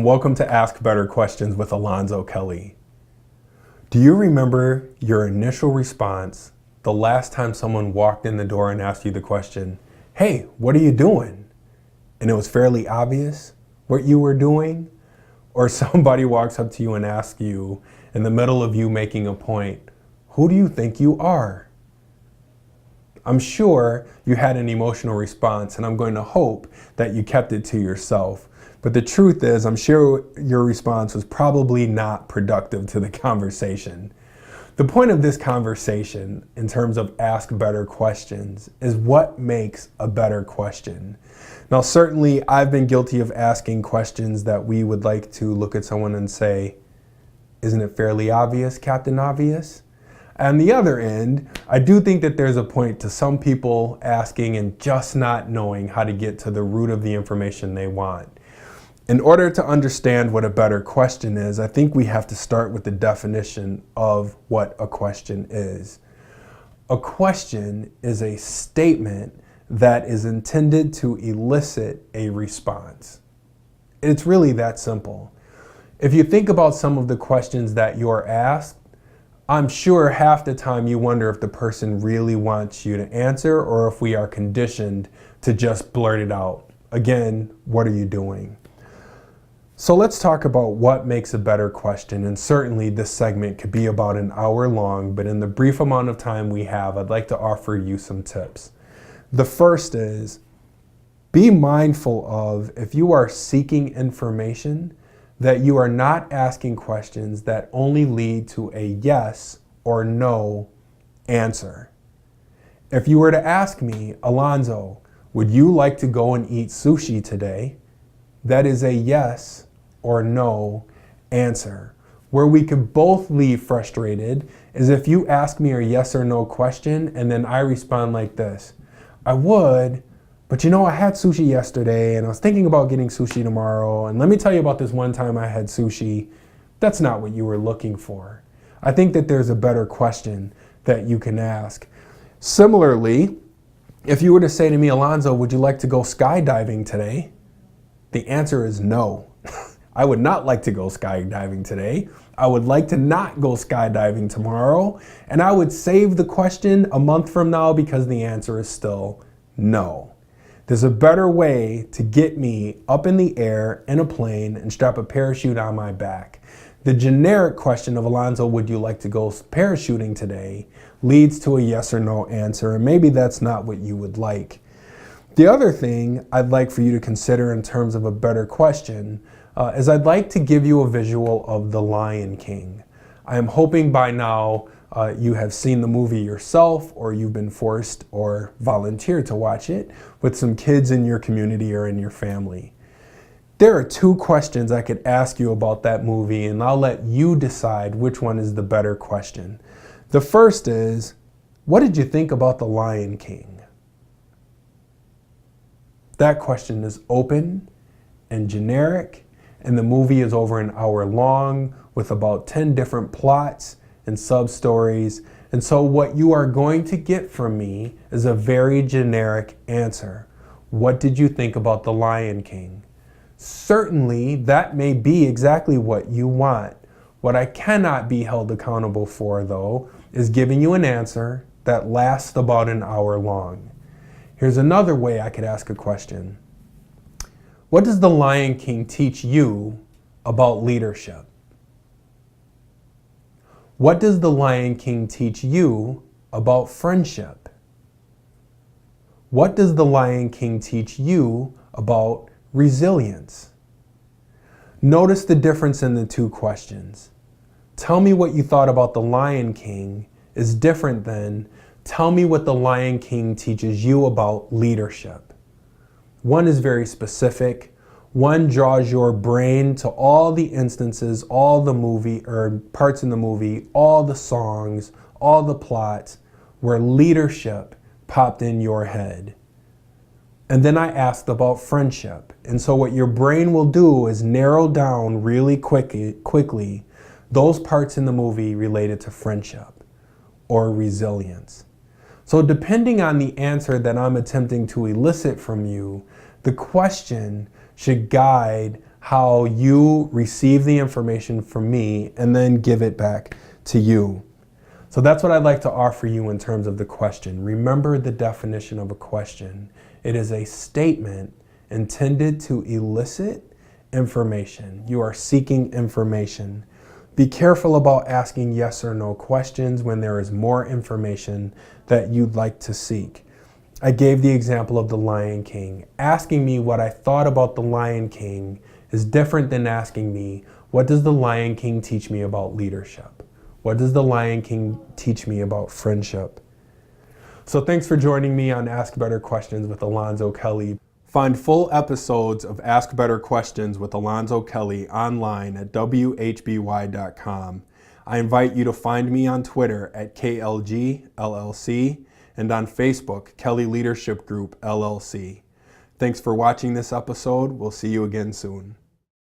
welcome to Ask Better Questions with Alonzo Kelly. Do you remember your initial response the last time someone walked in the door and asked you the question, "Hey, what are you doing?" And it was fairly obvious what you were doing? Or somebody walks up to you and asks you, in the middle of you making a point, "Who do you think you are?" I'm sure you had an emotional response, and I'm going to hope that you kept it to yourself. But the truth is, I'm sure your response was probably not productive to the conversation. The point of this conversation, in terms of ask better questions, is what makes a better question. Now, certainly, I've been guilty of asking questions that we would like to look at someone and say, "Isn't it fairly obvious, Captain Obvious?" On the other end, I do think that there's a point to some people asking and just not knowing how to get to the root of the information they want. In order to understand what a better question is, I think we have to start with the definition of what a question is. A question is a statement that is intended to elicit a response. It's really that simple. If you think about some of the questions that you're asked, I'm sure half the time you wonder if the person really wants you to answer or if we are conditioned to just blurt it out. Again, what are you doing? So let's talk about what makes a better question, and certainly this segment could be about an hour long, but in the brief amount of time we have, I'd like to offer you some tips. The first is, be mindful of, if you are seeking information, that you are not asking questions that only lead to a yes or no answer. If you were to ask me, "Alonzo, would you like to go and eat sushi today?" that is a yes or no answer. Where we could both leave frustrated is if you ask me a yes or no question and then I respond like this: "I would, but you know, I had sushi yesterday and I was thinking about getting sushi tomorrow. And let me tell you about this one time I had sushi." That's not what you were looking for. I think that there's a better question that you can ask. Similarly, if you were to say to me, "Alonzo, would you like to go skydiving today?" The answer is no. I would not like to go skydiving today. I would like to not go skydiving tomorrow. And I would save the question a month from now because the answer is still no. There's a better way to get me up in the air in a plane and strap a parachute on my back. The generic question of, "Alonzo, would you like to go parachuting today?" leads to a yes or no answer, and maybe that's not what you would like. The other thing I'd like for you to consider in terms of a better question is I'd like to give you a visual of The Lion King. I am hoping by now you have seen the movie yourself, or you've been forced or volunteered to watch it with some kids in your community or in your family. There are two questions I could ask you about that movie, and I'll let you decide which one is the better question. The first is, what did you think about The Lion King? That question is open and generic, and the movie is over an hour long with about 10 different plots and sub-stories. And so what you are going to get from me is a very generic answer. What did you think about The Lion King? Certainly, that may be exactly what you want. What I cannot be held accountable for, though, is giving you an answer that lasts about an hour long. Here's another way I could ask a question. What does The Lion King teach you about leadership? What does The Lion King teach you about friendship? What does The Lion King teach you about resilience? Notice the difference in the two questions. Tell me what you thought about The Lion King is different than tell me what The Lion King teaches you about leadership. One is very specific. One draws your brain to all the instances, all the movie or parts in the movie, all the songs, all the plots where leadership popped in your head. And then I asked about friendship. And so what your brain will do is narrow down really quickly those parts in the movie related to friendship or resilience. So depending on the answer that I'm attempting to elicit from you, the question should guide how you receive the information from me and then give it back to you. So that's what I'd like to offer you in terms of the question. Remember the definition of a question. It is a statement intended to elicit information. You are seeking information. Be careful about asking yes or no questions when there is more information that you'd like to seek. I gave the example of the Lion King. Asking me what I thought about the Lion King is different than asking me, what does the Lion King teach me about leadership? What does the Lion King teach me about friendship? So thanks for joining me on Ask Better Questions with Alonzo Kelly. Find full episodes of Ask Better Questions with Alonzo Kelly online at WHBY.com. I invite you to find me on Twitter at KLGLLC and on Facebook, Kelly Leadership Group LLC. Thanks for watching this episode. We'll see you again soon.